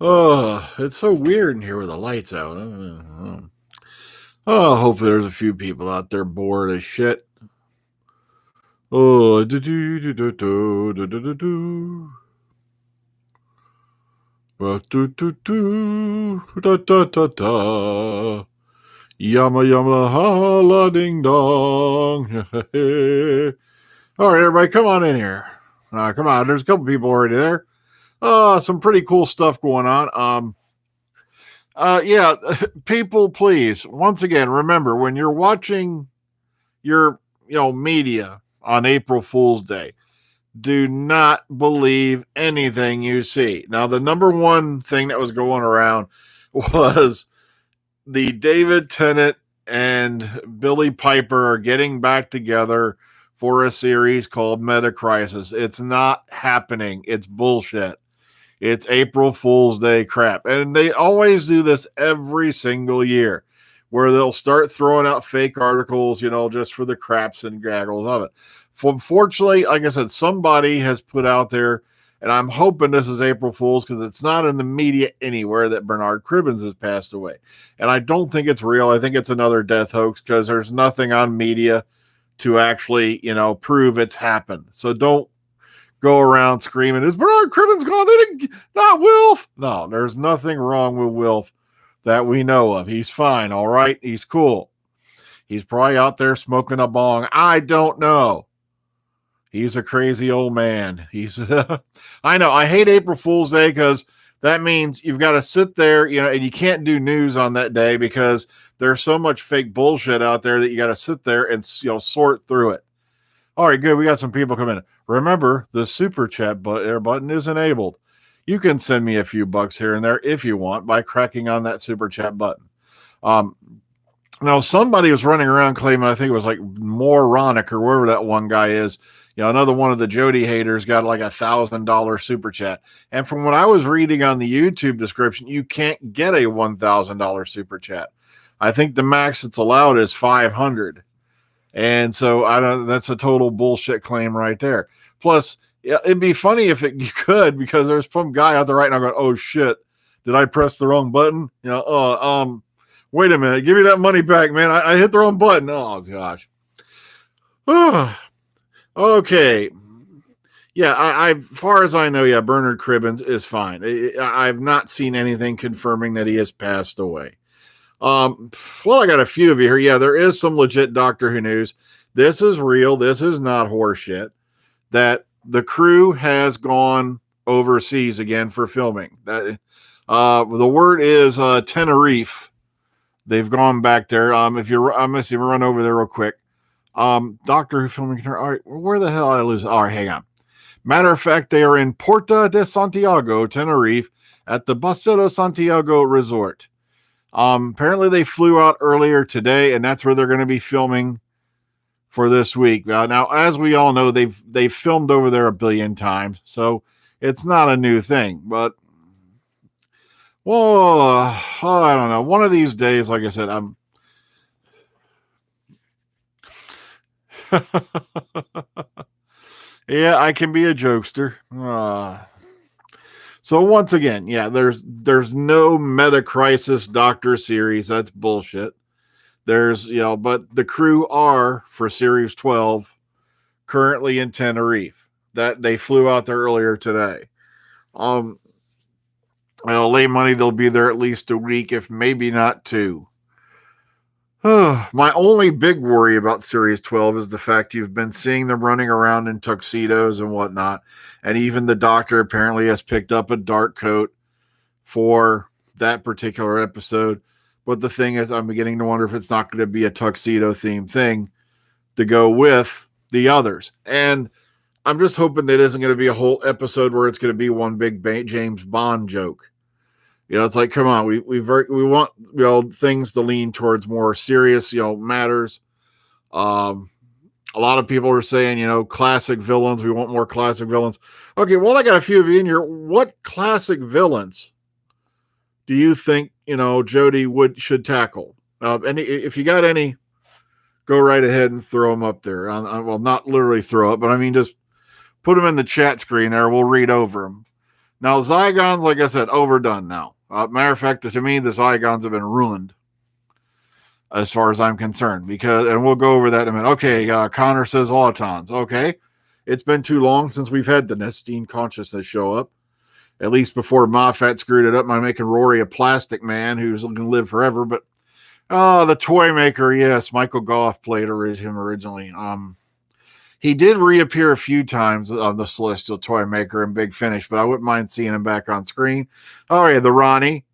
Oh, it's so weird in here with the lights out. Oh, hopefully there's a few people out there bored as shit. Oh, do do do do do do do do do. Do do do da da da da. Yama yama hala ding dong. All right, everybody, come on in here. Come on, there's a couple people already there. Some pretty cool stuff going on. Yeah, people, please, once again, remember when you're watching your, media on April Fool's Day, do not believe anything you see. Now, the number one thing that was going around was the David Tennant and Billy Piper are getting back together for a series called Meta Crisis. It's not happening. It's bullshit. It's April Fool's Day crap. And they always do this every single year where they'll start throwing out fake articles, just for the craps and gaggles of it. Fortunately, like I said, somebody has put out there, and I'm hoping this is April Fool's because it's not in the media anywhere that Bernard Cribbins has passed away. And I don't think it's real. I think it's another death hoax because there's nothing on media to actually, prove it's happened. So don't go around screaming, is Bernard Cribbins gone? They didn't, not Wilf. No, there's nothing wrong with Wilf that we know of. He's fine, all right? He's cool. He's probably out there smoking a bong. I don't know. He's a crazy old man. I know. I hate April Fool's Day because that means you've got to sit there, and you can't do news on that day because there's so much fake bullshit out there that you got to sit there and, sort through it. All right, good. We got some people coming in. Remember, the super chat button is enabled. You can send me a few bucks here and there if you want by cracking on that super chat button. Now, somebody was running around claiming, I think it was like Moronic or wherever that one guy is. Another one of the Jodie haters got like $1,000 super chat. And from what I was reading on the YouTube description, you can't get a $1,000 super chat. I think the max that's allowed is 500. And so that's a total bullshit claim right there. Plus, it'd be funny if you could, because there's some guy out there right now going, oh shit, did I press the wrong button? Wait a minute, give me that money back, man. I hit the wrong button. Oh gosh. Okay. Yeah, I far as I know, Bernard Cribbins is fine. I've not seen anything confirming that he has passed away. Well, I got a few of you here. Yeah, there is some legit Doctor Who news. This is real. This is not horseshit. That the crew has gone overseas again for filming. That the word is Tenerife. They've gone back there. I'm gonna see. Run over there real quick. Doctor Who filming. All right, where the hell did I lose? All right, hang on. Matter of fact, they are in Porta de Santiago, Tenerife, at the Basila Santiago Resort. Apparently they flew out earlier today, and that's where they're going to be filming for this week. Now, as we all know, they've filmed over there a billion times, so it's not a new thing. But, I don't know. One of these days, like I said, I'm. Yeah, I can be a jokester. So once again, there's no Meta Crisis Doctor series. That's bullshit. There's, but the crew are for Series 12 currently in Tenerife. That they flew out there earlier today. I'll lay money they'll be there at least a week, if maybe not 2. My only big worry about Series 12 is the fact you've been seeing them running around in tuxedos and whatnot. And even the Doctor apparently has picked up a dark coat for that particular episode. But the thing is, I'm beginning to wonder if it's not going to be a tuxedo themed thing to go with the others. And I'm just hoping that isn't going to be a whole episode where it's going to be one big James Bond joke. It's like, come on, we want things to lean towards more serious, matters. A lot of people are saying, classic villains. We want more classic villains. Okay, well, I got a few of you in here. What classic villains do you think, Jodie should tackle? If you got any, go right ahead and throw them up there. Well, not literally throw it, but I mean, just put them in the chat screen there. We'll read over them. Now, Zygons, like I said, overdone now. Matter of fact, to me, the Zygons have been ruined as far as I'm concerned. And we'll go over that in a minute. Okay, Connor says Autons. Okay, it's been too long since we've had the Nestine consciousness show up. At least before Moffat screwed it up by making Rory a plastic man who's going to live forever. But the toy maker, yes, Michael Goff played him originally. He did reappear a few times on the Celestial Toy Maker and Big Finish, but I wouldn't mind seeing him back on screen. Oh yeah, the Ronnie.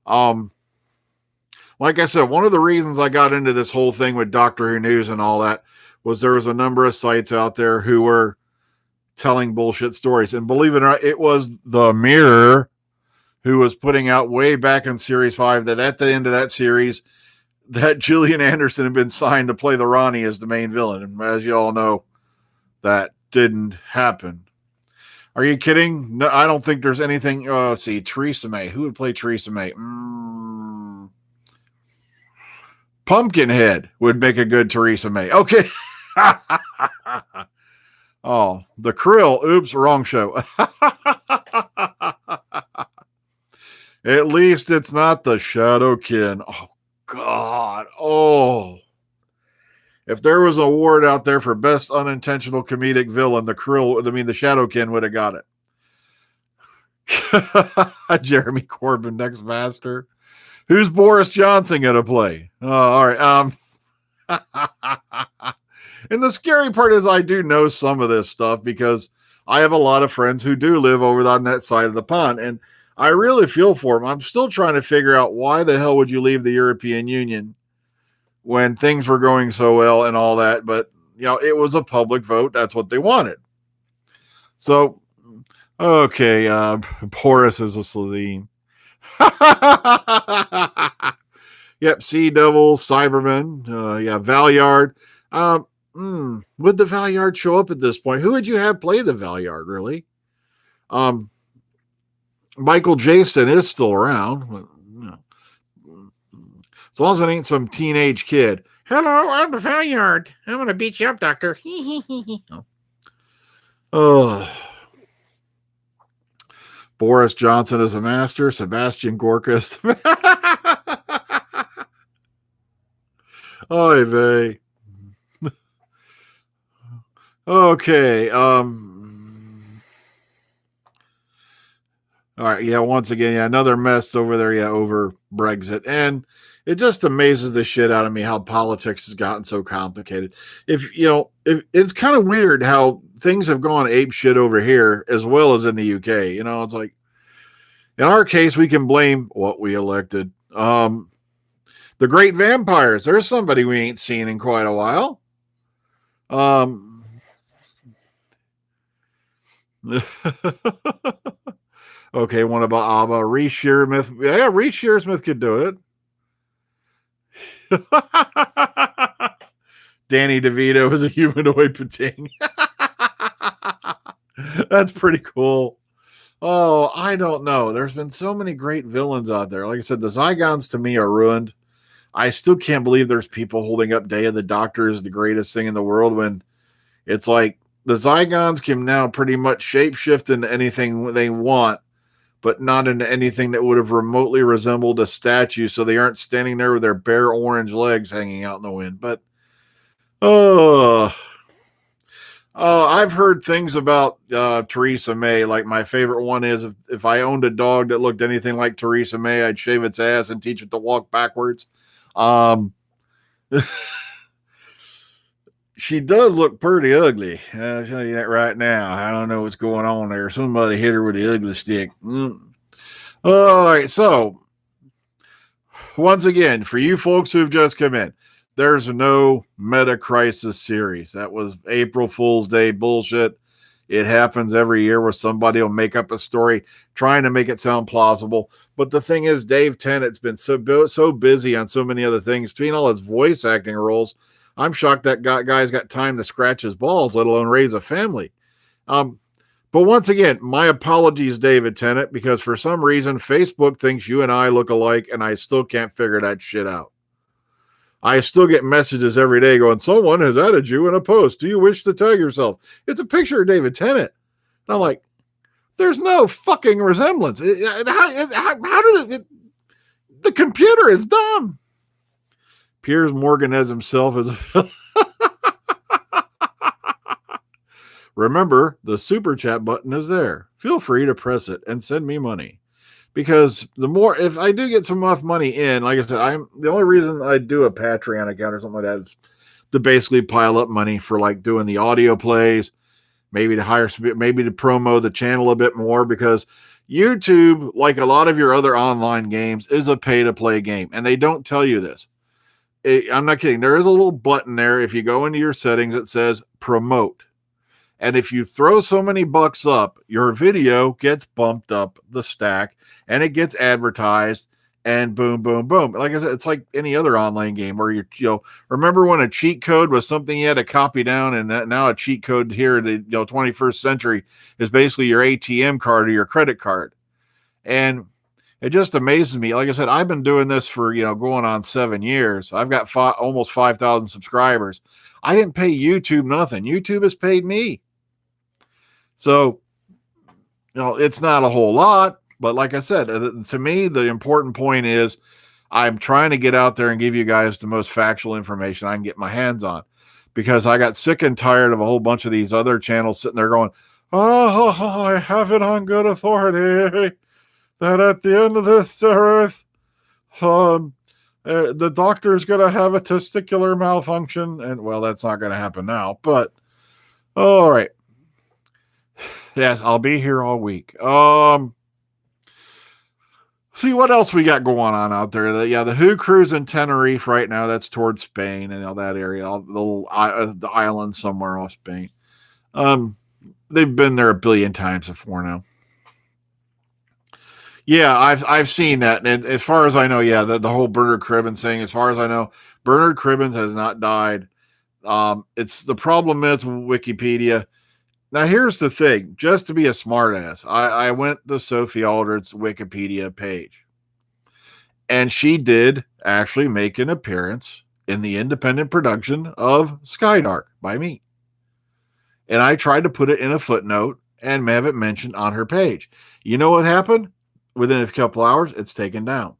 Like I said, one of the reasons I got into this whole thing with Doctor Who News and all that was there was a number of sites out there who were telling bullshit stories. And believe it or not, it was the Mirror who was putting out way back in Series 5 that at the end of that series, that Gillian Anderson had been signed to play the Ronnie as the main villain. And as you all know, that didn't happen. Are you kidding? No, I don't think there's anything. Let's see, Theresa May. Who would play Theresa May? Pumpkinhead would make a good Theresa May. Okay. Oh, the Krill. Oops, wrong show. At least it's not the Shadowkin. Oh, God. Oh. If there was an award out there for best unintentional comedic villain, the Shadowkin would have got it. Jeremy Corbyn, next master. Who's Boris Johnson going to play? Oh, all right. And the scary part is I do know some of this stuff because I have a lot of friends who do live over on that side of the pond. And I really feel for them. I'm still trying to figure out why the hell would you leave the European Union when things were going so well and all that. But, it was a public vote. That's what they wanted. So, okay. Boris is a Slovene. Yep. Sea Devil, Cyberman. Valyard. Would the Valyard show up at this point? Who would you have play the Valyard, really? Michael Jason is still around. As long as it ain't some teenage kid. Hello, I'm the Valyard. I'm going to beat you up, Doctor. Oh. Boris Johnson is a master. Sebastian Gorka is Oy vey. Okay. All right. Yeah. Once again, another mess over there. Yeah. Over Brexit. And it just amazes the shit out of me how politics has gotten so complicated. If it's kind of weird how things have gone ape shit over here as well as in the UK. It's like, in our case, we can blame what we elected. The Great Vampires. There's somebody we ain't seen in quite a while. Okay, one about ABBA. Reece Shearsmith. Yeah, Reece Shearsmith could do it. Danny DeVito is a humanoid pating. That's pretty cool. Oh, I don't know. There's been so many great villains out there. Like I said, the Zygons to me are ruined. I still can't believe there's people holding up Day of the Doctor as the greatest thing in the world when it's like the Zygons can now pretty much shapeshift into anything they want, but not into anything that would have remotely resembled a statue, so they aren't standing there with their bare orange legs hanging out in the wind. But, I've heard things about Theresa May. Like my favorite one is if I owned a dog that looked anything like Theresa May, I'd shave its ass and teach it to walk backwards. She does look pretty ugly. I'll tell you that right now. I don't know what's going on there. Somebody hit her with the ugly stick. All right. So once again, for you folks who've just come in, there's no Meta Crisis series. That was April Fool's Day bullshit. It happens every year where somebody will make up a story trying to make it sound plausible. But the thing is, Dave Tennant's been so busy on so many other things, between all his voice acting roles. I'm shocked that guy's got time to scratch his balls, let alone raise a family. But once again, my apologies, David Tennant, because for some reason, Facebook thinks you and I look alike, and I still can't figure that shit out. I still get messages every day going, someone has added you in a post. Do you wish to tag yourself? It's a picture of David Tennant. And I'm like, There's no fucking resemblance. How did the computer is dumb. Piers Morgan as himself as a villain. Remember, the super chat button is there. Feel free to press it and send me money. Because the more, if I do get some enough money in, like I said, I'm the only reason I do a Patreon account or something like that is to basically pile up money for like doing the audio plays, maybe to promo the channel a bit more, because YouTube, like a lot of your other online games, is a pay to play game. And they don't tell you this. I'm not kidding. There is a little button there. If you go into your settings, it says promote. And if you throw so many bucks up, your video gets bumped up the stack and it gets advertised and boom, boom, boom. Like I said, it's like any other online game where remember when a cheat code was something you had to copy down, and now a cheat code here in the 21st century is basically your ATM card or your credit card. And it just amazes me. Like I said, I've been doing this for, going on 7 years. I've got almost 5,000 subscribers. I didn't pay YouTube nothing. YouTube has paid me. So, it's not a whole lot, but like I said, to me, the important point is I'm trying to get out there and give you guys the most factual information I can get my hands on, because I got sick and tired of a whole bunch of these other channels sitting there going, oh, I have it on good authority that at the end of this earth, the doctor's going to have a testicular malfunction. And, well, that's not going to happen now, but all right. Yes, I'll be here all week. See what else we got going on out there. The Who cruise in Tenerife right now. That's towards Spain and all that area, the island somewhere off Spain. They've been there a billion times before now. Yeah, I've seen that, and as far as I know, the whole Bernard Cribbins thing. As far as I know, Bernard Cribbins has not died. It's the problem is with Wikipedia. Now, here's the thing. Just to be a smartass, I went to Sophie Aldred's Wikipedia page, and she did actually make an appearance in the independent production of Skydark by me. And I tried to put it in a footnote and have it mentioned on her page. You know what happened? Within a couple hours, it's taken down.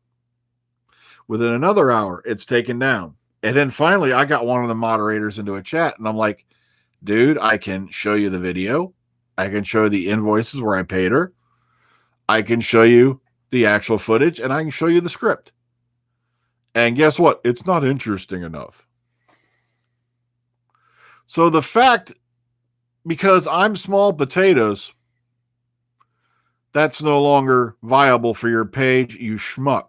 Within another hour, it's taken down. And then finally, I got one of the moderators into a chat, and I'm like, dude, I can show you the video. I can show you the invoices where I paid her. I can show you the actual footage, and I can show you the script. And guess what? It's not interesting enough. So the fact, because I'm small potatoes, that's no longer viable for your page, you schmuck.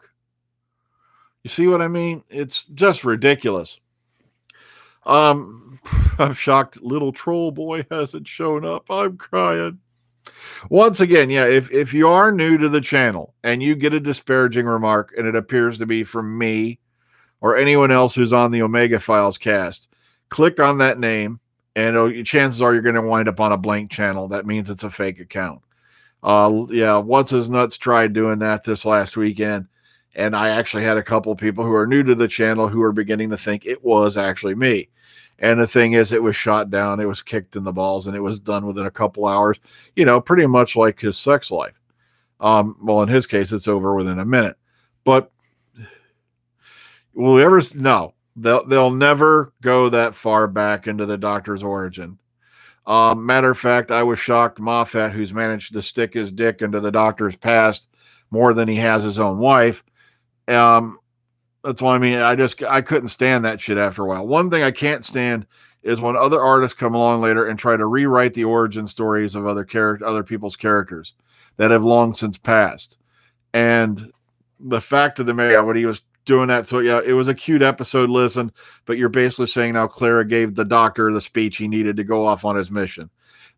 You see what I mean? It's just ridiculous. I'm shocked little troll boy hasn't shown up. I'm crying. Once again, if you are new to the channel and you get a disparaging remark and it appears to be from me or anyone else who's on the Omega Files cast, click on that name and chances are you're going to wind up on a blank channel. That means it's a fake account. What's his nuts tried doing that this last weekend, and I actually had a couple of people who are new to the channel who are beginning to think it was actually me. And the thing is, it was shot down, it was kicked in the balls, and it was done within a couple hours, pretty much like his sex life. Well, in his case, it's over within a minute. But will we ever? No, they'll never go that far back into the Doctor's origin. Matter of fact, I was shocked Moffat, who's managed to stick his dick into the Doctor's past more than he has his own wife. That's why I couldn't stand that shit after a while. One thing I can't stand is when other artists come along later and try to rewrite the origin stories of other people's characters that have long since passed. And the fact of the matter, when he was doing that, so it was a cute episode, listen, but you're basically saying now Clara gave the Doctor the speech he needed to go off on his mission.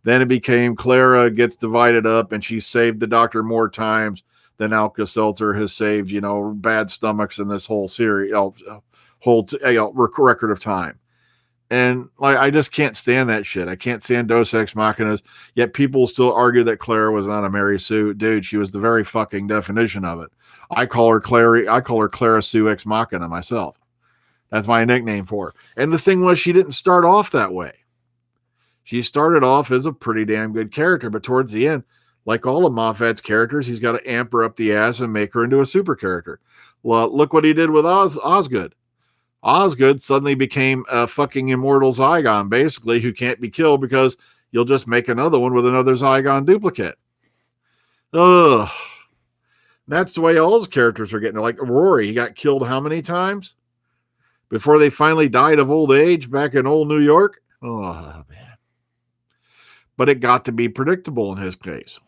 Then it became Clara gets divided up and she saved the Doctor more times than Alka-Seltzer has saved, bad stomachs in this whole series, record of time. And I just can't stand that shit. I can't stand Deus Ex Machinas, yet people still argue that Clara was not a Mary Sue. Dude, she was the very fucking definition of it. I call her Clara Sue Ex Machina myself. That's my nickname for her. And the thing was, she didn't start off that way. She started off as a pretty damn good character, but towards the end, like all of Moffat's characters, he's got to amp her up the ass and make her into a super character. Well, look what he did with Osgood. Osgood suddenly became a fucking immortal Zygon, basically, who can't be killed because you'll just make another one with another Zygon duplicate. Ugh. That's the way all his characters are getting. Like Rory, he got killed how many times before they finally died of old age back in old New York? Oh, man. But it got to be predictable in his case.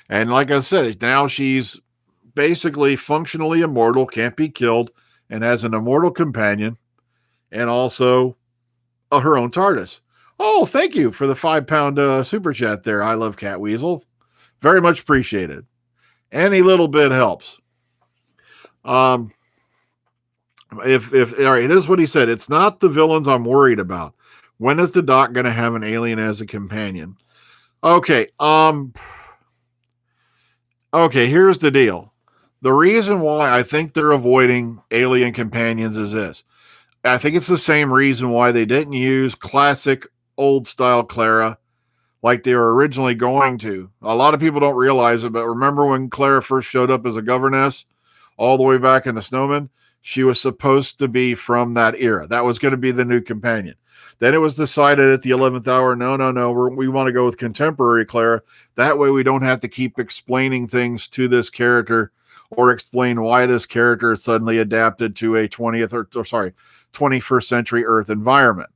And like I said, now she's basically functionally immortal, can't be killed, and has an immortal companion, and also her own TARDIS. Oh, thank you for the £5 super chat there. I love Cat Weasel. Very much appreciated. Any little bit helps. All right, it is what he said. It's not the villains I'm worried about. When is the Doc going to have an alien as a companion? Okay. Okay, here's the deal. The reason why I think they're avoiding alien companions is this. I think it's the same reason why they didn't use classic old style Clara like they were originally going to. A lot of people don't realize it, but remember when Clara first showed up as a governess all the way back in the Snowman? She was supposed to be from that era. That was going to be the new companion. Then it was decided at the 11th hour, no, we want to go with contemporary Clara. That way we don't have to keep explaining things to this character or explain why this character is suddenly adapted to a 21st century Earth environment.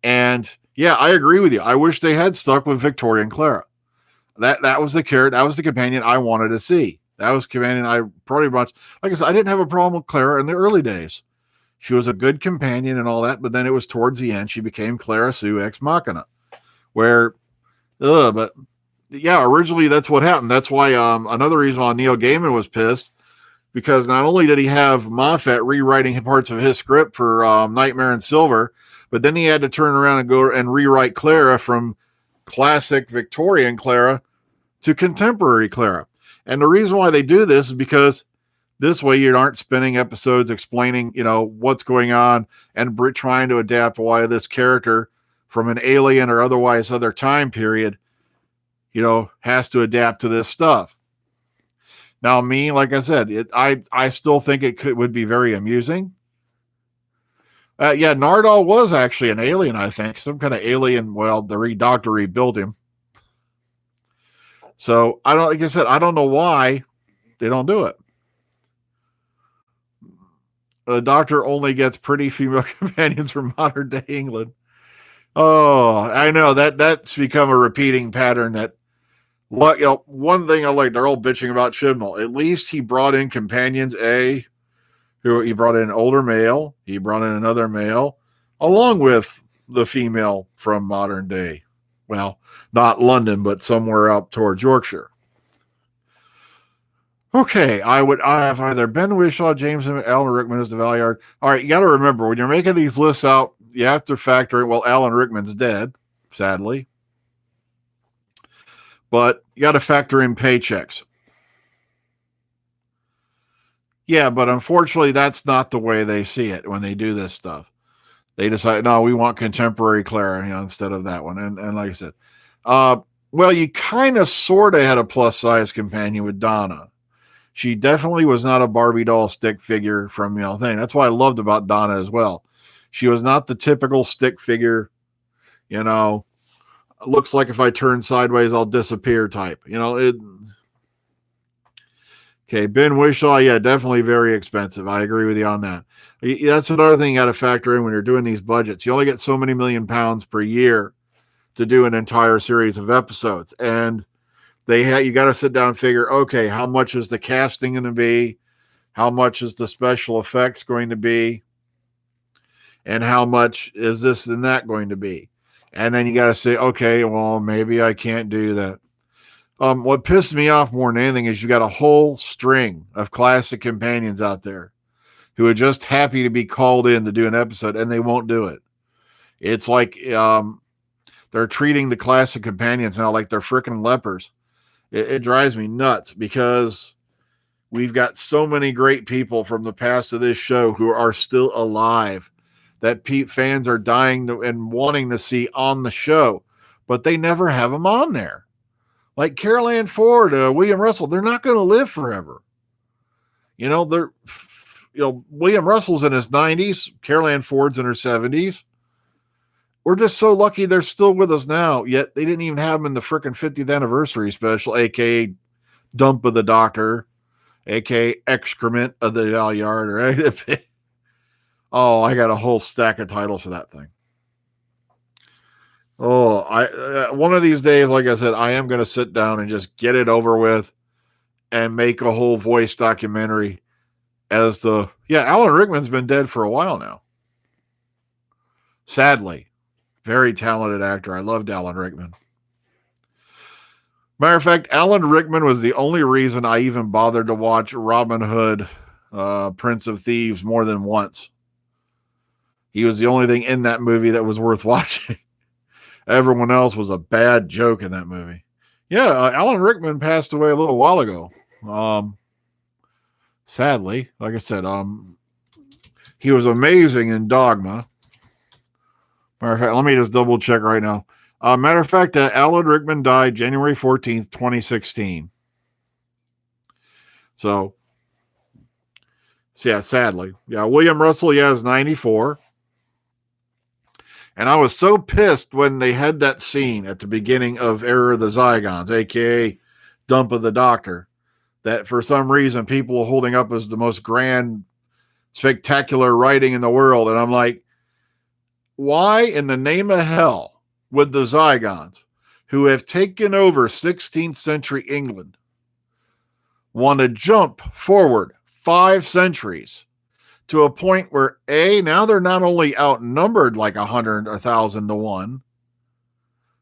And yeah, I agree with you. I wish they had stuck with Victorian Clara. That was the character, that was the companion I wanted to see. That was companion I pretty much, like I said, I didn't have a problem with Clara in the early days. She was a good companion and all that, but then it was towards the end she became Clara Sue Ex Machina, but yeah, originally that's what happened. That's why another reason why Neil Gaiman was pissed, because not only did he have Moffat rewriting parts of his script for Nightmare in Silver, but then he had to turn around and go and rewrite Clara from classic Victorian Clara to contemporary Clara. And the reason why they do this is because this way you aren't spending episodes explaining, what's going on and trying to adapt why this character from an alien or otherwise other time period, has to adapt to this stuff. Now, me, like I said, I still think would be very amusing. Yeah, Nardal was actually an alien, I think. Some kind of alien. Well, the Doctor rebuilt him. So, like I said, I don't know why they don't do it. The Doctor only gets pretty female companions from modern day England. Oh, I know that's become a repeating pattern. That, one thing I like, they're all bitching about Chibnall. At least he brought in companions who he brought in an older male. He brought in another male, along with the female from modern day. Well, not London, but somewhere up towards Yorkshire. Okay, I have either Ben Whishaw, James, and Alan Rickman as the Valeyard. All right, you got to remember, when you're making these lists out, you have to factor in, well, Alan Rickman's dead, sadly. But you got to factor in paychecks. Yeah, but unfortunately, that's not the way they see it when they do this stuff. They decide, no, we want contemporary Clara instead of that one. And like I said, well, you kind of sort of had a plus-size companion with Donna. She definitely was not a Barbie doll stick figure from thing. That's what I loved about Donna as well. She was not the typical stick figure, looks like if I turn sideways, I'll disappear type. Okay, Ben Whishaw, yeah, definitely very expensive. I agree with you on that. That's another thing you got to factor in when you're doing these budgets. You only get so many £1 million per year to do an entire series of episodes. And you got to sit down and figure, okay, how much is the casting going to be? How much is the special effects going to be? And how much is this and that going to be? And then you got to say, okay, well, maybe I can't do that. What pissed me off more than anything is you got a whole string of classic companions out there who are just happy to be called in to do an episode, and they won't do it. It's like they're treating the classic companions now like they're freaking lepers. It drives me nuts because we've got so many great people from the past of this show who are still alive that fans are dying and wanting to see on the show, but they never have them on there. Like Carol Ann Ford, William Russell, they're not going to live forever. William Russell's in his 90s. Carol Ann Ford's in her 70s. We're just so lucky they're still with us now, yet they didn't even have them in the frickin' 50th anniversary special, a.k.a. Dump of the Doctor, a.k.a. Excrement of the Yard. Right? Oh, I got a whole stack of titles for that thing. Oh, one of these days, like I said, I am going to sit down and just get it over with and make a whole voice documentary as to, Alan Rickman's been dead for a while now. Sadly. Very talented actor. I loved Alan Rickman. Matter of fact, Alan Rickman was the only reason I even bothered to watch Robin Hood, Prince of Thieves more than once. He was the only thing in that movie that was worth watching. Everyone else was a bad joke in that movie. Alan Rickman passed away a little while ago. Sadly, like I said, he was amazing in Dogma. Matter of fact, let me just double check right now. Matter of fact, Alan Rickman died January 14th, 2016. So sadly. William Russell, is 94. And I was so pissed when they had that scene at the beginning of Error of the Zygons, a.k.a. Dump of the Doctor, that for some reason people are holding up as the most grand, spectacular writing in the world. And I'm like, why in the name of hell would the Zygons, who have taken over 16th century England, want to jump forward 5 centuries to a point where now they're not only outnumbered like 100 or 1,000 to 1,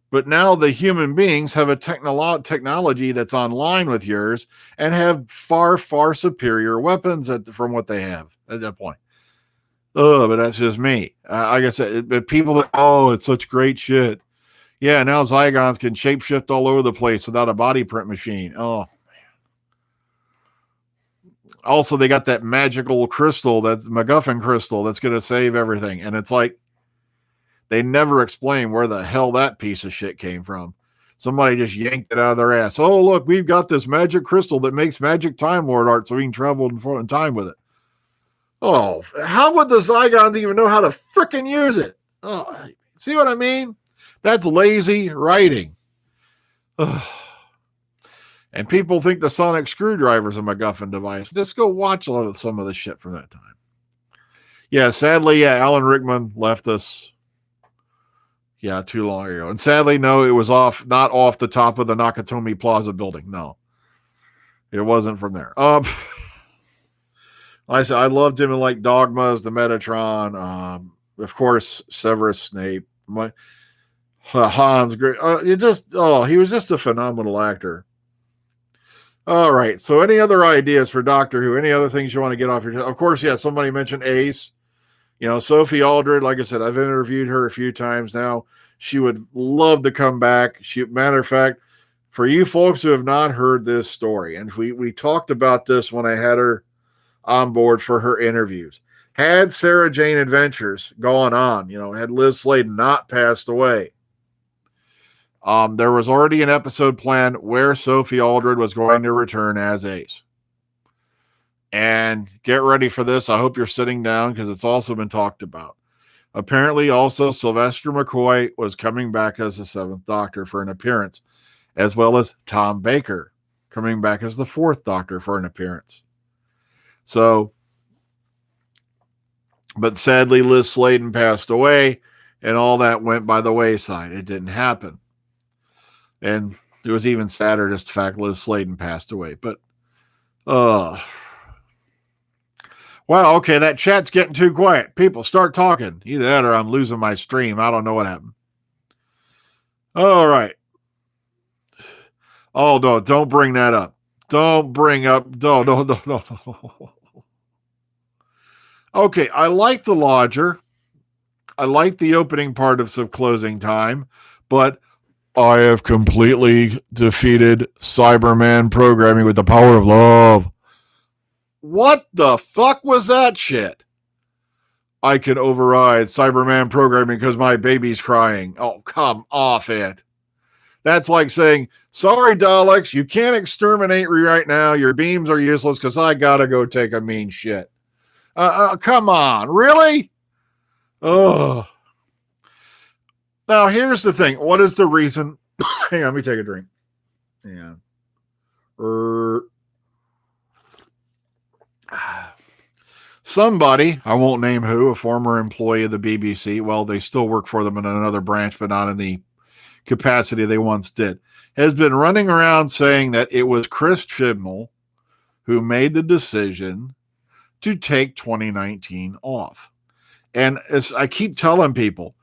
but now the human beings have a technology that's online with yours and have far, far superior weapons from what they have at that point. But that's just me. Like I said, people that, it's such great shit. Yeah, now Zygons can shapeshift all over the place without a body print machine. Oh, man. Also, they got that magical crystal, that's MacGuffin crystal, that's going to save everything. And it's like, they never explain where the hell that piece of shit came from. Somebody just yanked it out of their ass. Oh, look, we've got this magic crystal that makes magic Time Lord art so we can travel in time with it. Oh, how would the Zygons even know how to frickin' use it? Oh, see what I mean? That's lazy writing. Ugh. And people think the sonic screwdriver is a MacGuffin device. Just go watch some of the shit from that time. Sadly, Alan Rickman left us. Too long ago. And sadly, no, it was not off the top of the Nakatomi Plaza building. No, it wasn't from there. I said, I loved him in like Dogmas, the Metatron, of course, Severus Snape, Hans. He was just a phenomenal actor. All right. So, any other ideas for Doctor Who? Any other things you want to get off your chest? Of course, somebody mentioned Ace. Sophie Aldred. Like I said, I've interviewed her a few times now. She would love to come back. Matter of fact, for you folks who have not heard this story, and we talked about this when I had her on board for her interviews. Had Sarah Jane Adventures gone on, had Liz Sladen not passed away, there was already an episode planned where Sophie Aldred was going to return as Ace. And get ready for this. I hope you're sitting down because it's also been talked about. Apparently, also, Sylvester McCoy was coming back as the 7th Doctor for an appearance, as well as Tom Baker coming back as the 4th Doctor for an appearance. So, but sadly, Liz Sladen passed away, and all that went by the wayside. It didn't happen. And it was even sadder just the fact Liz Sladen passed away. But, wow, okay, that chat's getting too quiet. People, start talking. Either that or I'm losing my stream. I don't know what happened. All right. Oh, no, don't bring that up. Don't bring up, no. Okay, I like the Lodger. I like the opening part of some closing time, but I have completely defeated Cyberman programming with the power of love. What the fuck was that shit? I can override Cyberman programming because my baby's crying. Oh, come off it. That's like saying, sorry, Daleks, you can't exterminate me right now. Your beams are useless because I got to go take a mean shit. Come on, really? Oh. Now, here's the thing. What is the reason? Hang on, let me take a drink. Yeah. Somebody, I won't name who, a former employee of the BBC, well, they still work for them in another branch, but not in the capacity they once did, has been running around saying that it was Chris Chibnall who made the decision to take 2019 off. And as I keep telling people,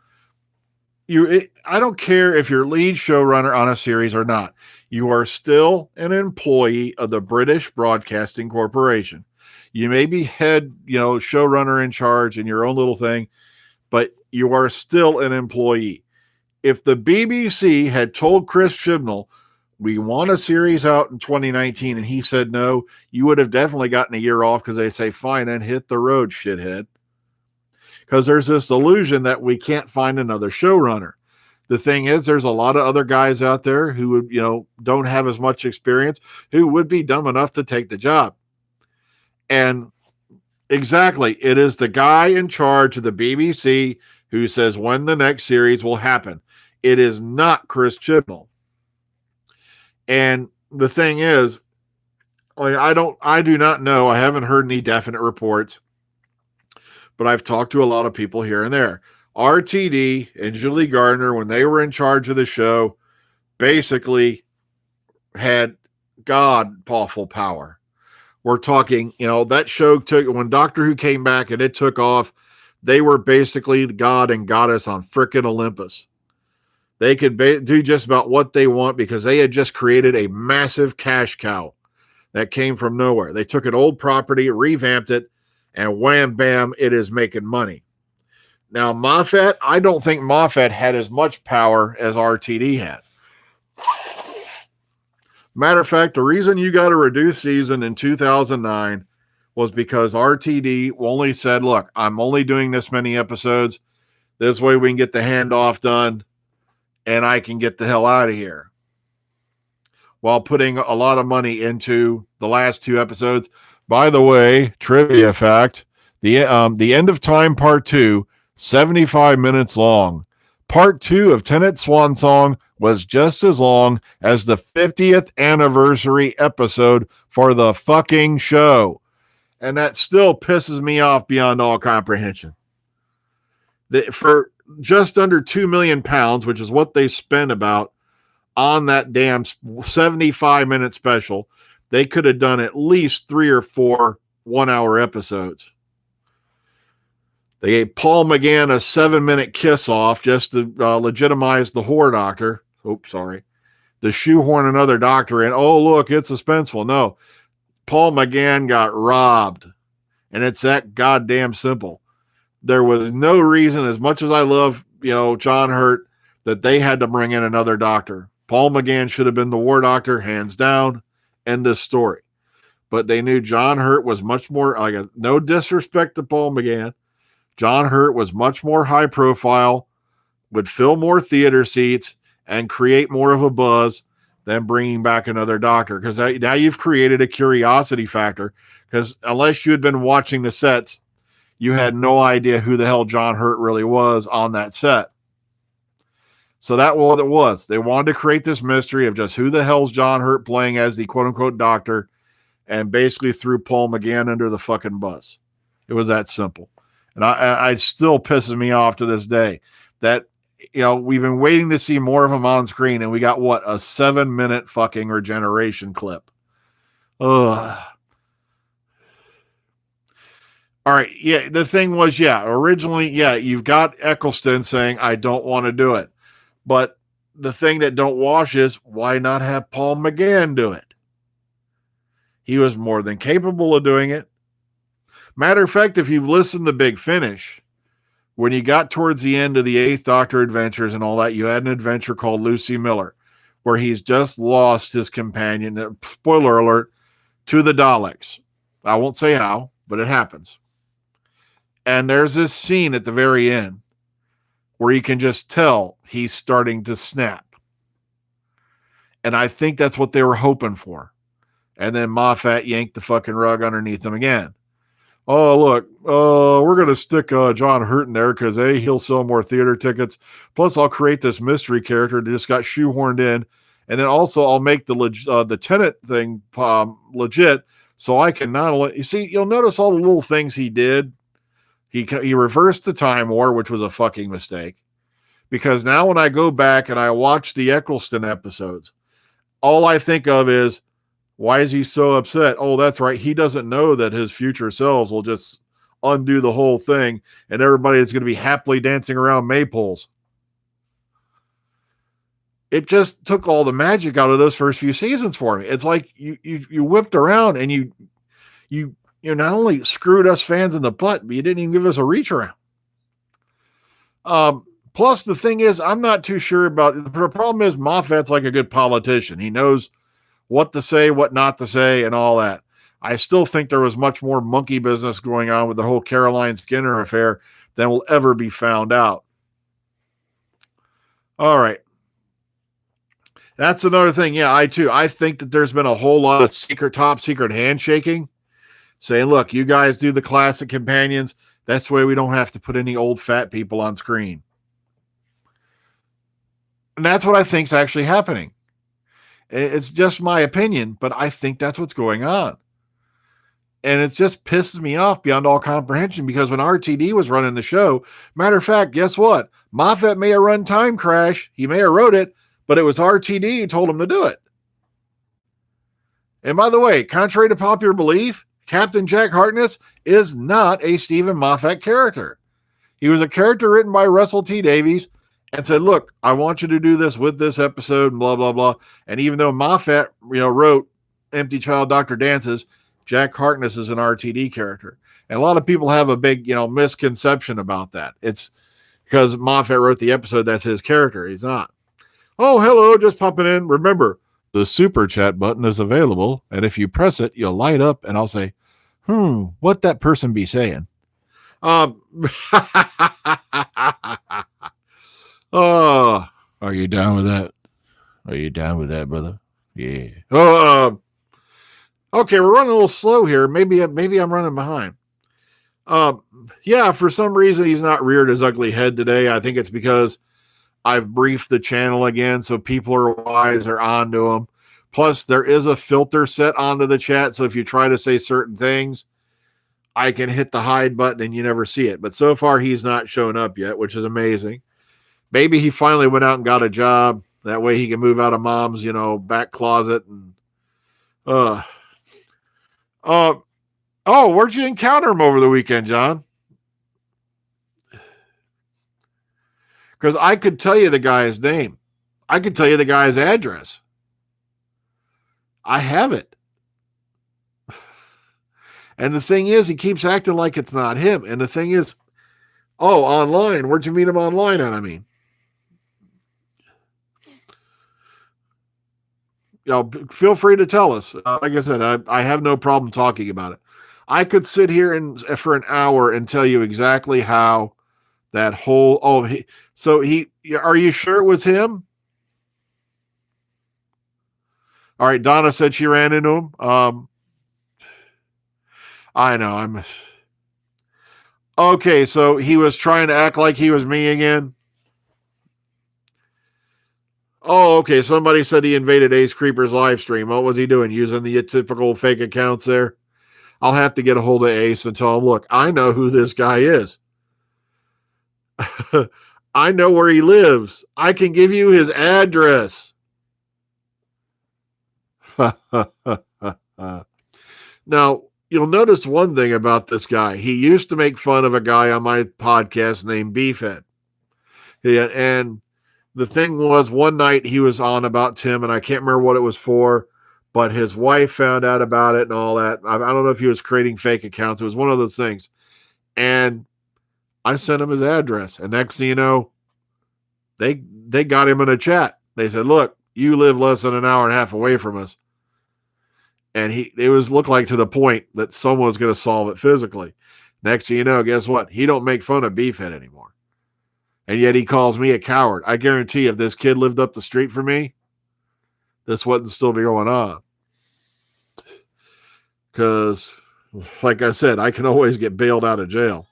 I don't care if you're lead showrunner on a series or not. You are still an employee of the British Broadcasting Corporation. You may be head, showrunner in charge in your own little thing, but you are still an employee. If the BBC had told Chris Chibnall, we want a series out in 2019, and he said no, you would have definitely gotten a year off because they say, fine, then hit the road, shithead. Because there's this illusion that we can't find another showrunner. The thing is, there's a lot of other guys out there who would, don't have as much experience, who would be dumb enough to take the job. And exactly, it is the guy in charge of the BBC who says when the next series will happen. It is not Chris Chibnall. And the thing is, I do not know. I haven't heard any definite reports, but I've talked to a lot of people here and there. RTD and Julie Gardner, when they were in charge of the show, basically had god-awful power. We're talking, that show took, when Doctor Who came back and it took off, they were basically God and Goddess on frickin' Olympus. They could do just about what they want because they had just created a massive cash cow that came from nowhere. They took an old property, revamped it, and wham, bam, it is making money. Now, Moffat, I don't think Moffat had as much power as RTD had. Matter of fact, the reason you got a reduced season in 2009 was because RTD only said, look, I'm only doing this many episodes. This way we can get the handoff done and I can get the hell out of here. While putting a lot of money into the last two episodes. By the way, trivia fact, the End of Time Part 2, 75 minutes long. Part 2 of Tennant's Swan Song was just as long as the 50th anniversary episode for the fucking show. And that still pisses me off beyond all comprehension. For just under £2 million, which is what they spent about on that damn 75-minute special, they could have done at least 3 or 4 one-hour episodes. They gave Paul McGann a 7-minute kiss-off just to legitimize the whore doctor. Oops, sorry. To shoehorn another doctor in. Oh, look, it's suspenseful. No. Paul McGann got robbed. And it's that goddamn simple. There was no reason, as much as I love, John Hurt, that they had to bring in another doctor. Paul McGann should have been the war doctor, hands down. End of story. But they knew John Hurt was much more, no disrespect to Paul McGann. John Hurt was much more high profile, would fill more theater seats, and create more of a buzz than bringing back another doctor. Because now you've created a curiosity factor. Because unless you had been watching the sets, you had no idea who the hell John Hurt really was on that set. So that's what it was. They wanted to create this mystery of just who the hell's John Hurt playing as the quote-unquote doctor, and basically threw Paul McGann under the fucking bus. It was that simple. And it still pisses me off to this day that, we've been waiting to see more of him on screen, and we got, a 7-minute fucking regeneration clip. Ugh. All right, yeah, the thing was, originally, you've got Eccleston saying, I don't want to do it. But the thing that don't wash is, why not have Paul McGann do it? He was more than capable of doing it. Matter of fact, if you've listened to Big Finish, when you got towards the end of the 8th Doctor adventures and all that, you had an adventure called Lucy Miller, where he's just lost his companion, spoiler alert, to the Daleks. I won't say how, but it happens. And there's this scene at the very end where you can just tell he's starting to snap. And I think that's what they were hoping for. And then Moffat yanked the fucking rug underneath them again. Oh, look, we're going to stick John Hurt in there because, A, he'll sell more theater tickets. Plus, I'll create this mystery character that just got shoehorned in. And then also I'll make the Tennant thing legit so I can not only... You see, you'll notice all the little things he did. He reversed the Time War, which was a fucking mistake. Because now when I go back and I watch the Eccleston episodes, all I think of is, why is he so upset? Oh, that's right. He doesn't know that his future selves will just undo the whole thing and everybody is going to be happily dancing around maypoles. It just took all the magic out of those first few seasons for me. It's like you whipped around and you not only screwed us fans in the butt, but you didn't even give us a reach around. Plus, the thing is, I'm not too sure about... The problem is Moffat's like a good politician. He knows what to say, what not to say, and all that. I still think there was much more monkey business going on with the whole Caroline Skinner affair than will ever be found out. All right. That's another thing. Yeah, I think that there's been a whole lot of top secret handshaking, saying, look, you guys do the classic companions. That's the way we don't have to put any old fat people on screen. And that's what I think is actually happening. It's just my opinion, but I think that's what's going on. And it just pisses me off beyond all comprehension because when RTD was running the show, matter of fact, guess what? Moffat may have run Time Crash. He may have wrote it, but it was RTD who told him to do it. And by the way, contrary to popular belief, Captain Jack Harkness is not a Stephen Moffat character. He was a character written by Russell T. Davies and said, look, I want you to do this with this episode and blah, blah, blah. And even though Moffat, wrote Empty Child Doctor Dances, Jack Harkness is an RTD character. And a lot of people have a big, misconception about that. It's because Moffat wrote the episode, that's his character. He's not. Oh, hello, just popping in. Remember, the super chat button is available. And if you press it, you'll light up and I'll say, what that person be saying? Oh, are you down with that? Are you down with that, brother? Yeah. Okay, we're running a little slow here. Maybe I'm running behind. Yeah, for some reason he's not reared his ugly head today. I think it's because I've briefed the channel again, so people are wise, they're onto him. Plus, there is a filter set onto the chat, so if you try to say certain things, I can hit the hide button and you never see it. But so far, he's not shown up yet, which is amazing. Maybe he finally went out and got a job. That way he can move out of mom's, back closet. And where'd you encounter him over the weekend, John? Because I could tell you the guy's name. I could tell you the guy's address. I have it. And the thing is, he keeps acting like it's not him. And the thing is, online. Where'd you meet him online at, I mean? Feel free to tell us. Like I said, I have no problem talking about it. I could sit here for an hour and tell you exactly how that whole... are you sure it was him? All right, Donna said she ran into him. I know, okay, so he was trying to act like he was me again. Oh, okay. Somebody said he invaded Ace Creeper's live stream. What was he doing? Using the typical fake accounts there? I'll have to get a hold of Ace and tell him, look, I know who this guy is. I know where he lives. I can give you his address. Now, you'll notice one thing about this guy. He used to make fun of a guy on my podcast named Beefhead. Yeah, and the thing was, one night he was on about Tim, and I can't remember what it was for, but his wife found out about it and all that. I don't know if he was creating fake accounts. It was one of those things. And I sent him his address. And next thing you know, they got him in a chat. They said, look, you live less than an hour and a half away from us. And it looked like to the point that someone was going to solve it physically. Next thing you know, guess what? He don't make fun of Beefhead anymore. And yet he calls me a coward. I guarantee if this kid lived up the street from me, this wouldn't still be going on. Because, like I said, I can always get bailed out of jail.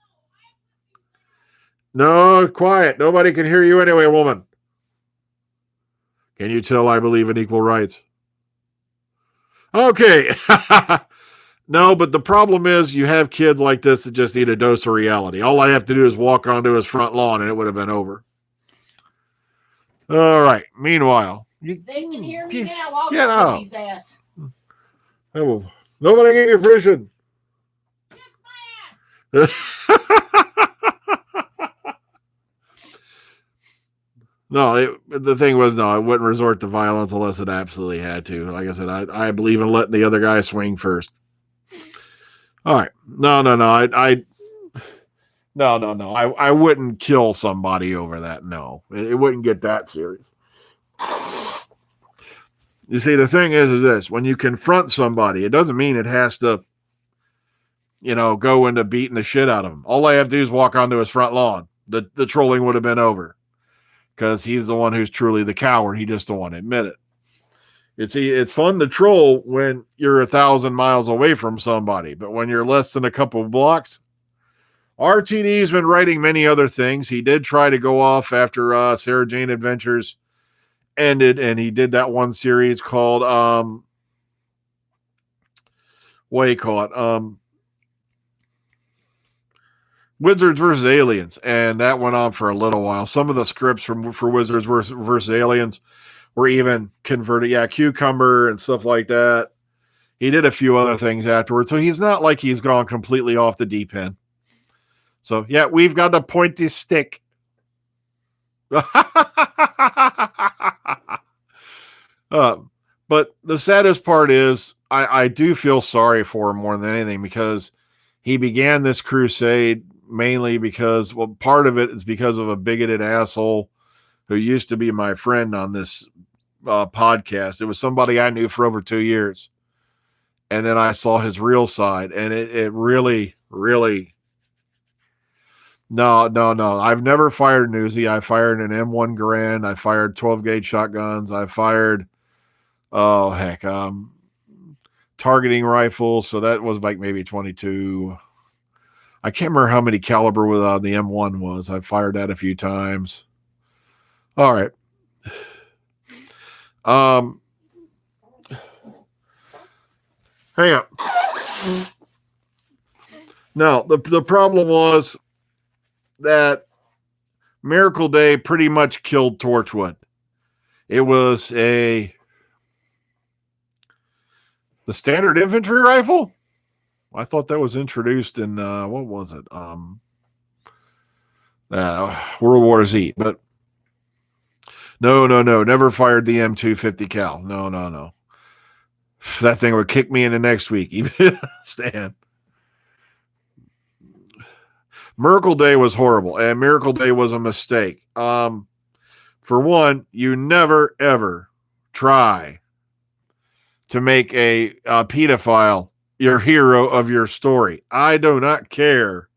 No, quiet. Nobody can hear you anyway, woman. Can you tell I believe in equal rights? Okay. No, but the problem is you have kids like this that just need a dose of reality. All I have to do is walk onto his front lawn and it would have been over. All right. Meanwhile, they can hear me now. I'll get out. His ass. Oh, nobody gave you permission. No, the thing was, no, I wouldn't resort to violence unless it absolutely had to. Like I said, I believe in letting the other guy swing first. All right. No. I wouldn't kill somebody over that. No, it wouldn't get that serious. You see, the thing is this: when you confront somebody, it doesn't mean it has to, go into beating the shit out of him. All I have to do is walk onto his front lawn. The trolling would have been over because he's the one who's truly the coward. He just don't want to admit it. It's fun to troll when you're 1,000 miles away from somebody, but when you're less than a couple of blocks, RTD's been writing many other things. He did try to go off after Sarah Jane Adventures ended, and he did that one series called what do you call it? Wizards versus Aliens, and that went on for a little while. Some of the scripts for Wizards versus Aliens were even converted. Yeah, Cucumber and stuff like that. He did a few other things afterwards, so he's not like he's gone completely off the deep end. So, yeah, we've got to point this stick. But the saddest part is I do feel sorry for him more than anything because he began this crusade mainly because, well, part of it is because of a bigoted asshole who used to be my friend on this podcast. It was somebody I knew for over 2 years. And then I saw his real side, and it really, really... No. I've never fired an Uzi. I fired an M1 Garand. I fired 12-gauge shotguns. I fired, targeting rifles. So that was like maybe 22. I can't remember how many caliber the M1 was. I fired that a few times. All right. Hang on. No, the problem was that Miracle Day pretty much killed Torchwood. It was the standard infantry rifle. I thought that was introduced in what was it? World War Z. But no. Never fired the M250 cal. No. That thing would kick me in the next week. Even stand. Miracle Day was horrible, and Miracle Day was a mistake. For one, you never, ever try to make a pedophile your hero of your story. I do not care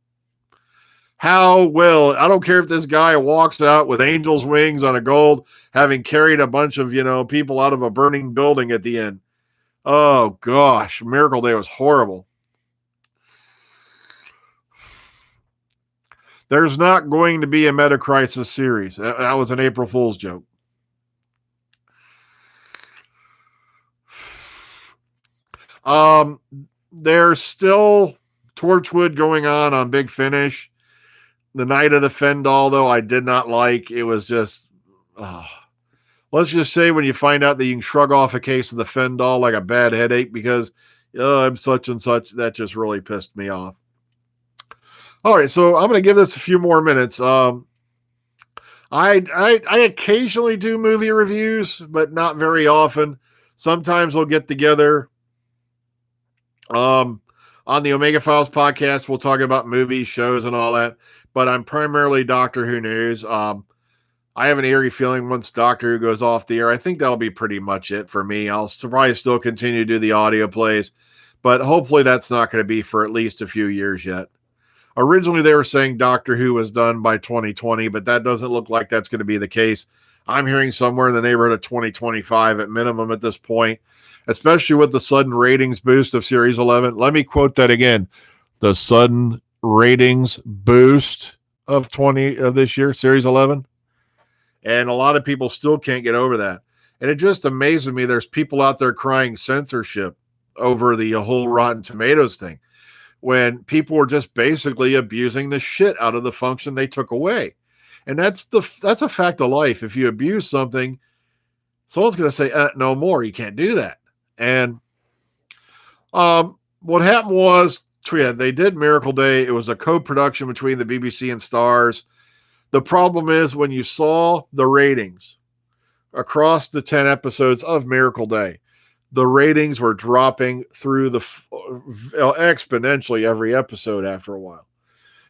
how well, I don't care if this guy walks out with angel's wings on a gold, having carried a bunch of, people out of a burning building at the end. Oh, gosh, Miracle Day was horrible. There's not going to be a Metacrisis series. That was an April Fool's joke. There's still Torchwood going on Big Finish. The Night of the Fendall, though, I did not like. It was just... let's just say when you find out that you can shrug off a case of the Fendall like a bad headache because I'm such and such, that just really pissed me off. All right, so I'm going to give this a few more minutes. I occasionally do movie reviews, but not very often. Sometimes we'll get together. On the Omega Files podcast, we'll talk about movies, shows, and all that. But I'm primarily Doctor Who news. I have an eerie feeling once Doctor Who goes off the air, I think that'll be pretty much it for me. I'll probably still continue to do the audio plays, but hopefully that's not going to be for at least a few years yet. Originally, they were saying Doctor Who was done by 2020, but that doesn't look like that's going to be the case. I'm hearing somewhere in the neighborhood of 2025 at minimum at this point, especially with the sudden ratings boost of Series 11. Let me quote that again. The sudden ratings boost of this year, Series 11. And a lot of people still can't get over that. And it just amazes me there's people out there crying censorship over the whole Rotten Tomatoes thing, when people were just basically abusing the shit out of the function they took away. And that's a fact of life. If you abuse something, someone's going to say, no more. You can't do that. And what happened was, they did Miracle Day. It was a co-production between the BBC and Starz. The problem is, when you saw the ratings across the 10 episodes of Miracle Day, the ratings were dropping through the exponentially every episode after a while.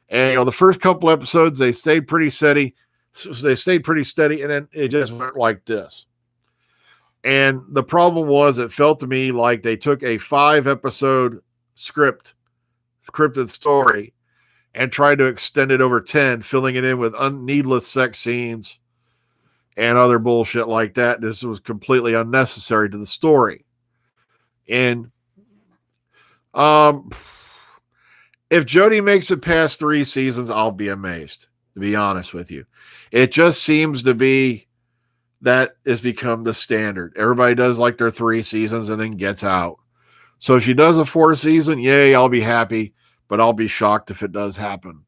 And the first couple episodes, they stayed pretty steady. And then it just went like this. And the problem was, it felt to me like they took a 5-episode scripted story and tried to extend it over 10, filling it in with needless sex scenes and other bullshit like that. This was completely unnecessary to the story. And if Jodie makes it past 3 seasons, I'll be amazed, to be honest with you. It just seems to be that has become the standard. Everybody does like their 3 seasons and then gets out. So if she does a 4th season, yay, I'll be happy, but I'll be shocked if it does happen.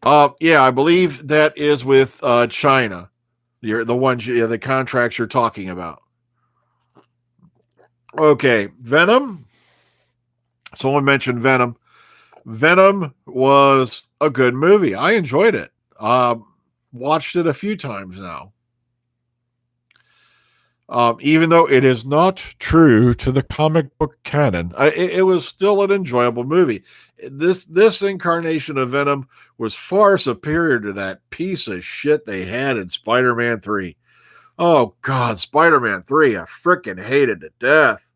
Yeah, I believe that is with China. The contracts you're talking about. Okay, Venom. Someone mentioned Venom. Venom was a good movie. I enjoyed it. Watched it a few times now. Even though it is not true to the comic book canon, it was still an enjoyable movie. This incarnation of Venom was far superior to that piece of shit they had in Spider-Man 3. Oh, God, Spider-Man 3, I freaking hated to death.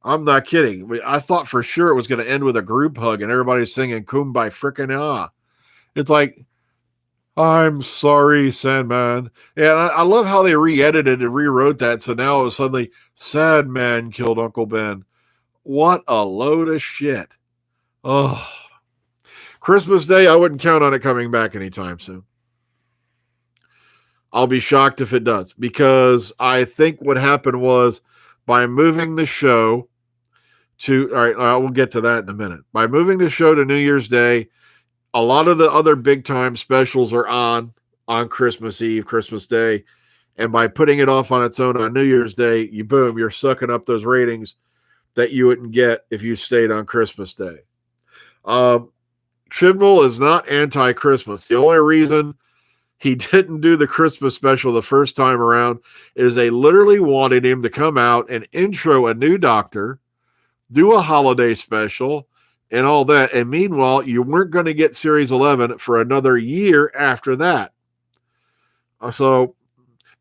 I'm not kidding. I thought for sure it was going to end with a group hug and everybody singing Kumbaya freaking ah. It's like, I'm sorry, Sandman. And I love how they re-edited and rewrote that. So now it was suddenly Sandman killed Uncle Ben. What a load of shit. Oh, Christmas Day, I wouldn't count on it coming back anytime soon. I'll be shocked if it does, because I think what happened was, by moving the show to, all right, we'll get to that in a minute. By moving the show to New Year's Day, a lot of the other big time specials are on Christmas Eve, Christmas Day. And by putting it off on its own on New Year's Day, you're sucking up those ratings that you wouldn't get if you stayed on Christmas Day. Chibnall is not anti-Christmas. The only reason he didn't do the Christmas special the first time around is they literally wanted him to come out and intro a new Doctor, do a holiday special, and all that. And meanwhile, you weren't going to get Series 11 for another year after that. So,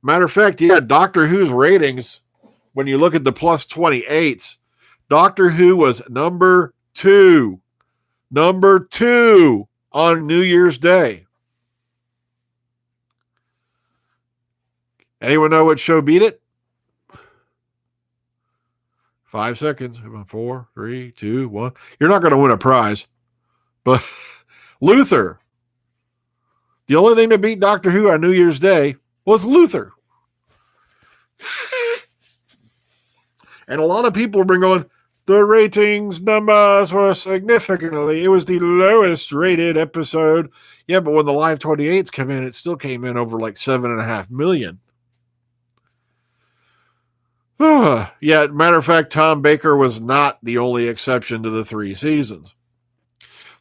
matter of fact, yeah, Doctor Who's ratings, when you look at the plus 28s, Doctor Who was number two on New Year's Day. Anyone know what show beat it? 5 seconds. 4, 3, 2, 1. You're not going to win a prize. But Luther. The only thing that beat Doctor Who on New Year's Day was Luther. And a lot of people have been going, the ratings numbers were significantly. It was the lowest rated episode. Yeah, but when the live 28s come in, it still came in over like 7.5 million. Yeah, matter of fact, Tom Baker was not the only exception to the 3 seasons.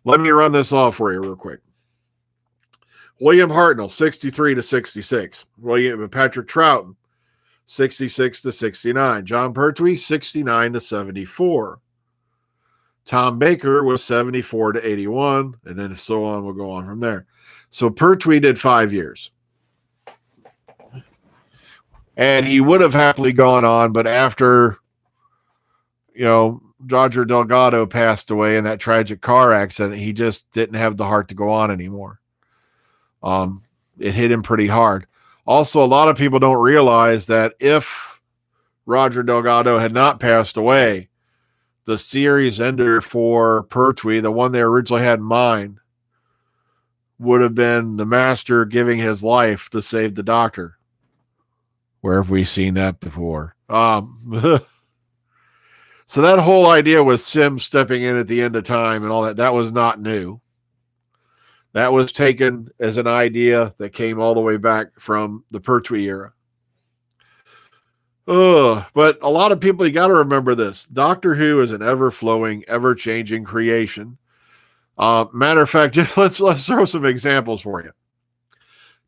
Let me run this off for you real quick. William Hartnell, 63 to 66. Patrick Troughton, 66 to 69. John Pertwee, 69 to 74. Tom Baker was 74 to 81, and then so on. We'll go on from there. So Pertwee did 5 years. And he would have happily gone on, but after, Roger Delgado passed away in that tragic car accident, he just didn't have the heart to go on anymore. it hit him pretty hard. Also, a lot of people don't realize that if Roger Delgado had not passed away, the series ender for Pertwee, the one they originally had in mind, would have been the Master giving his life to save the Doctor. Where have we seen that before? So that whole idea with Sim stepping in at the end of time and all that was not new. That was taken as an idea that came all the way back from the Pertwee era. But a lot of people, you got to remember this. Doctor Who is an ever-flowing, ever-changing creation. Matter of fact, let's throw some examples for you.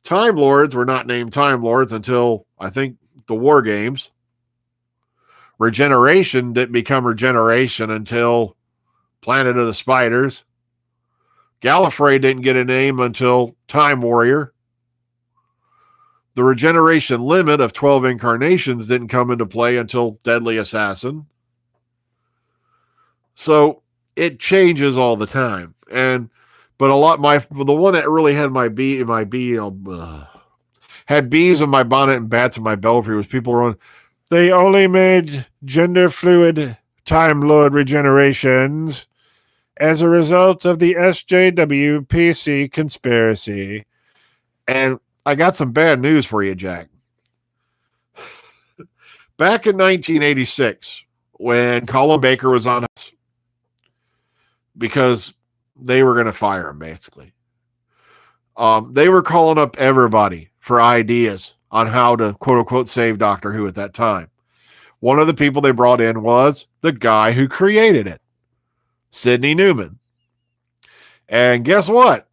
Time Lords were not named Time Lords until, I think, the War Games. Regeneration didn't become Regeneration until Planet of the Spiders. Gallifrey didn't get a name until Time Warrior. The regeneration limit of 12 incarnations didn't come into play until Deadly Assassin. So it changes all the time. But the one that really had had bees in my bonnet and bats in my belfry was people running. They only made gender fluid Time Lord regenerations as a result of the SJW PC conspiracy. And I got some bad news for you, Jack. Back in 1986, when Colin Baker was on us, because they were going to fire him, basically. They were calling up everybody for ideas on how to, quote-unquote, save Doctor Who at that time. One of the people they brought in was the guy who created it, Sidney Newman. And guess what?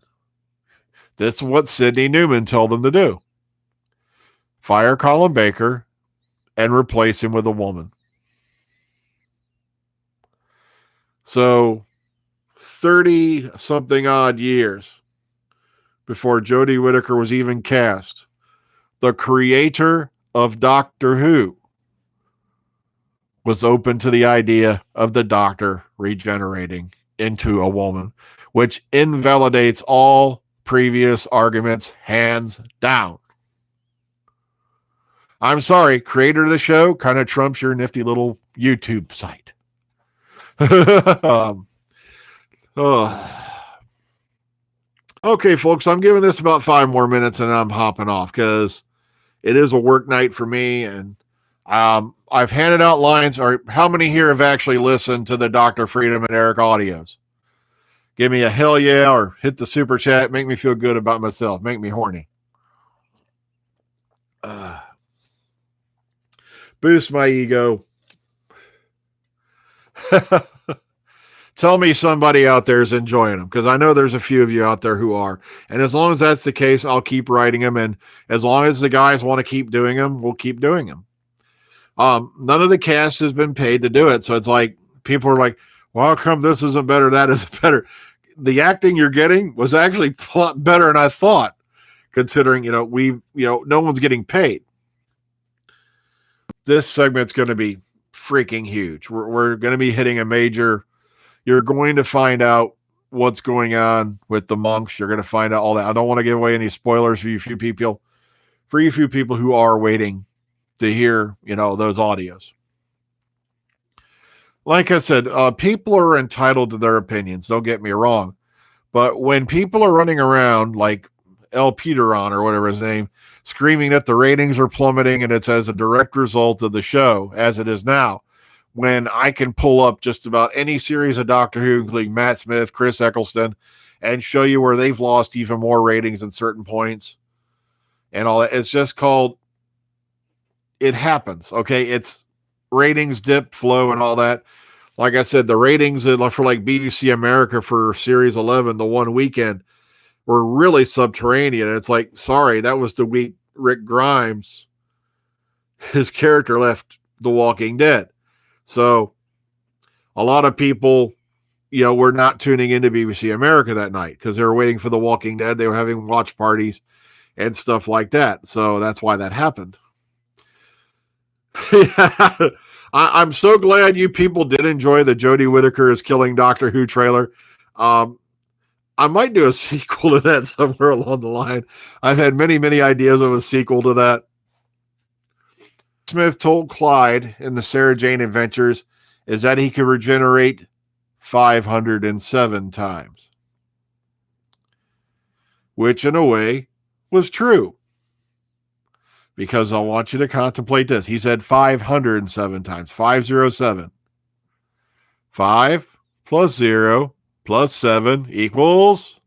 This is what Sidney Newman told them to do. Fire Colin Baker and replace him with a woman. So 30-something odd years before Jodie Whittaker was even cast, the creator of Doctor Who was open to the idea of the Doctor regenerating into a woman, which invalidates all previous arguments hands down. I'm sorry, creator of the show kind of trumps your nifty little YouTube site. Okay, folks, I'm giving this about 5 more minutes and I'm hopping off because it is a work night for me. And I've handed out lines. Or how many here have actually listened to the Dr. Freedom and Eric audios? Give me a hell yeah or hit the super chat. Make me feel good about myself. Make me horny. Boost my ego. Tell me somebody out there is enjoying them, because I know there's a few of you out there who are. And as long as that's the case, I'll keep writing them. And as long as the guys want to keep doing them, we'll keep doing them. None of the cast has been paid to do it. So it's like, people are like, well, how come this isn't better? That isn't better. The acting you're getting was actually a lot better than I thought, considering, no one's getting paid. This segment's going to be freaking huge. We're going to be hitting a major. You're going to find out what's going on with the monks. You're going to find out all that. I don't want to give away any spoilers for you few people who are waiting to hear, those audios. Like I said, people are entitled to their opinions. Don't get me wrong. But when people are running around like El Peteron or whatever his name, screaming that the ratings are plummeting and it's as a direct result of the show as it is now, when I can pull up just about any series of Doctor Who, including Matt Smith, Chris Eccleston, and show you where they've lost even more ratings at certain points and all that. It's just called, it happens. Okay. It's ratings dip, flow, and all that. Like I said, the ratings for like BBC America for series 11, the one weekend, were really subterranean. It's like, sorry, that was the week Rick Grimes, his character, left The Walking Dead. So a lot of people, were not tuning into BBC America that night because they were waiting for The Walking Dead. They were having watch parties and stuff like that. So that's why that happened. I'm so glad you people did enjoy the Jodie Whittaker is killing Doctor Who trailer. I might do a sequel to that somewhere along the line. I've had many, many ideas of a sequel to that. Smith told Clyde in the Sarah Jane Adventures is that he could regenerate 507 times, which in a way was true. Because I want you to contemplate this. He said 507 times, 507. 5 plus 0 plus 7 equals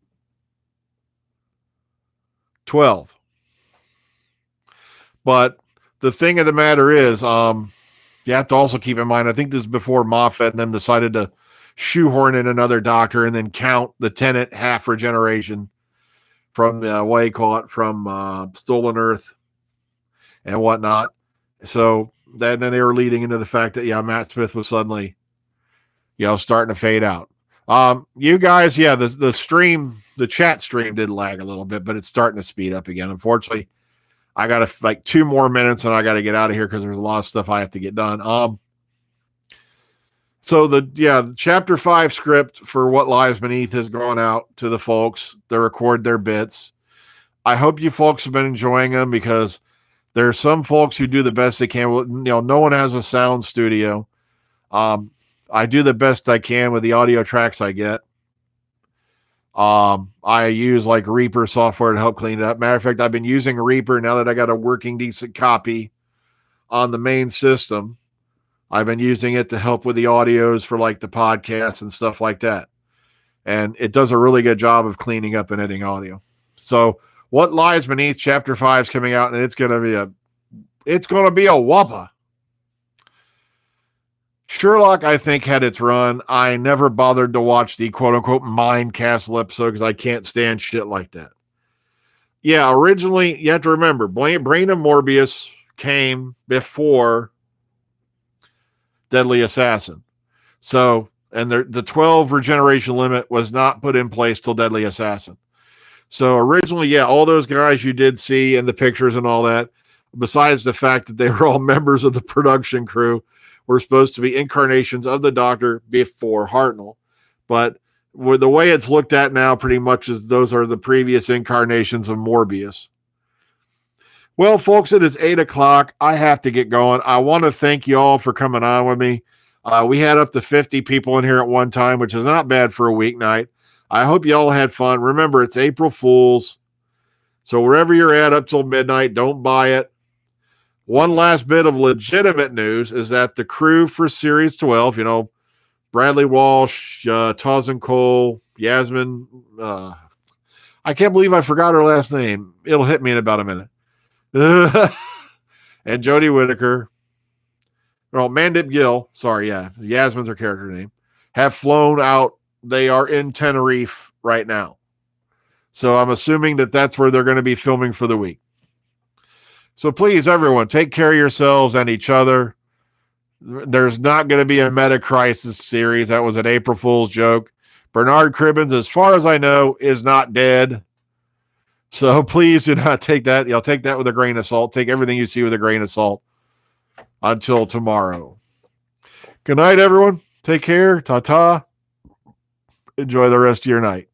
12. But the thing of the matter is, you have to also keep in mind, I think this is before Moffat and them decided to shoehorn in another doctor and then count the Tennant half regeneration from what do you call it, from Stolen Earth and whatnot. So then they were leading into the fact that, Matt Smith was suddenly, starting to fade out. You guys, the chat stream did lag a little bit, but it's starting to speed up again. Unfortunately, I got like 2 more minutes and I got to get out of here because there's a lot of stuff I have to get done. So the chapter 5 script for What Lies Beneath has gone out to the folks to record their bits. I hope you folks have been enjoying them because there are some folks who do the best they can. No one has a sound studio. I do the best I can with the audio tracks I get. I use like Reaper software to help clean it up. Matter of fact, I've been using Reaper now that I got a working decent copy on the main system. I've been using it to help with the audios for like the podcasts and stuff like that. And it does a really good job of cleaning up and editing audio. So What Lies Beneath Chapter 5 is coming out, and it's going to be a whopper. Sherlock, I think, had its run. I never bothered to watch the quote-unquote Mind Castle episode because I can't stand shit like that. Yeah, originally, you have to remember, Brain of Morbius came before Deadly Assassin. So, and the 12 regeneration limit was not put in place till Deadly Assassin. So originally, all those guys you did see in the pictures and all that, besides the fact that they were all members of the production crew, were supposed to be incarnations of the Doctor before Hartnell. But with the way it's looked at now, pretty much as those are the previous incarnations of Morbius. Well, folks, it is 8 o'clock. I have to get going. I want to thank you all for coming on with me. We had up to 50 people in here at one time, which is not bad for a weeknight. I hope you all had fun. Remember, it's April Fool's. So wherever you're at up till midnight, don't buy it. One last bit of legitimate news is that the crew for Series 12, Bradley Walsh, Tawson Cole, Yasmin, I can't believe I forgot her last name. It'll hit me in about a minute. And Jodie Whittaker, Mandip Gill, Yasmin's her character name, have flown out. They are in Tenerife right now. So I'm assuming that that's where they're going to be filming for the week. So please, everyone, take care of yourselves and each other. There's not going to be a Meta Crisis series. That was an April Fool's joke. Bernard Cribbins, as far as I know, is not dead. So please do not take that. Take that with a grain of salt. Take everything you see with a grain of salt until tomorrow. Good night, everyone. Take care. Ta-ta. Enjoy the rest of your night.